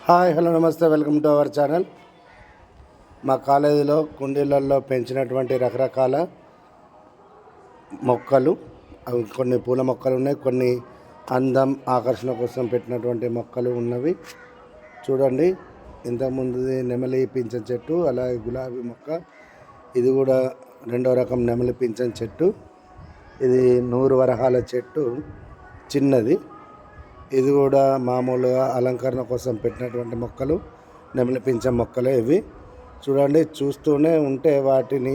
Hi hello నమస్తే welcome to our channel. మా కాలేజీలో కుండీలలో పెంచినటువంటి రకరకాల మొక్కలు, అవి కొన్ని పూల మొక్కలు ఉన్నాయి, కొన్ని అందం ఆకర్షణ కోసం పెట్టినటువంటి మొక్కలు ఉన్నవి. చూడండి, ఇంతకుముందు నెమలి పింఛం చెట్టు, అలాగే గులాబీ మొక్క, ఇది కూడా రెండో రకం నెమలి పింఛం చెట్టు. ఇది 100 వరహాల చెట్టు, చిన్నది. ఇది కూడా మామూలుగా అలంకరణ కోసం పెట్టినటువంటి మొక్కలు, నెమలి పింఛం మొక్కలే ఇవి. చూడండి, చూస్తూనే ఉంటే వాటిని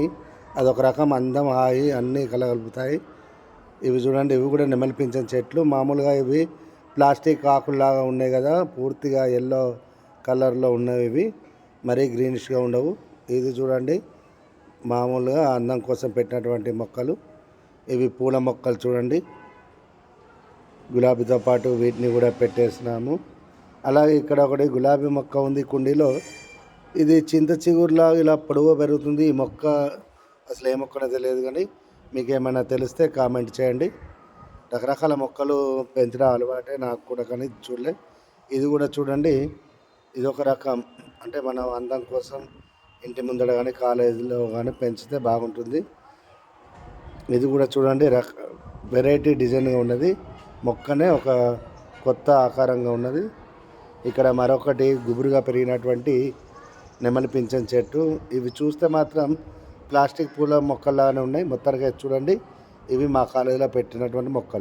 అదొక రకం అందం, హాయి అన్నీ కలగలుపుతాయి. ఇవి చూడండి, ఇవి కూడా నెమలి పింఛం చెట్లు. మామూలుగా ఇవి ప్లాస్టిక్ ఆకుల్లాగా ఉన్నాయి కదా, పూర్తిగా ఎల్లో కలర్లో ఉన్నవి. ఇవి మరీ గ్రీనిష్గా ఉండవు. ఇది చూడండి, మామూలుగా అందం కోసం పెట్టినటువంటి మొక్కలు. ఇవి పూల మొక్కలు చూడండి, గులాబీతో పాటు వీటిని కూడా పెట్టేసినాము. అలాగే ఇక్కడ ఒకటి గులాబీ మొక్క ఉంది కుండీలో. ఇది చింత చిగురులా ఇలా పొడవు పెరుగుతుంది. ఈ మొక్క అసలు ఏ మొక్కనో తెలియదు, కానీ మీకు ఏమైనా తెలిస్తే కామెంట్ చేయండి. రకరకాల మొక్కలు పెంచడం అలవాటే నాకు కూడా, కానీ చూడలే. ఇది కూడా చూడండి, ఇది ఒక రకం, అంటే మనం అందం కోసం ఇంటి ముందర కానీ కాలేజీలో కానీ పెంచితే బాగుంటుంది. ఇది కూడా చూడండి, వెరైటీ డిజైన్గా ఉన్నది. మొక్కనే ఒక కొత్త ఆకారంగా ఉన్నది. ఇక్కడ మరొకటి గుబురుగా పెరిగినటువంటి నెమలి పింఛం చెట్టు. ఇవి చూస్తే మాత్రం ప్లాస్టిక్ పూల మొక్కలాగానే ఉన్నాయి. మొత్తానికి చూడండి, ఇవి మా కాలేజీలో పెట్టినటువంటి మొక్కలు.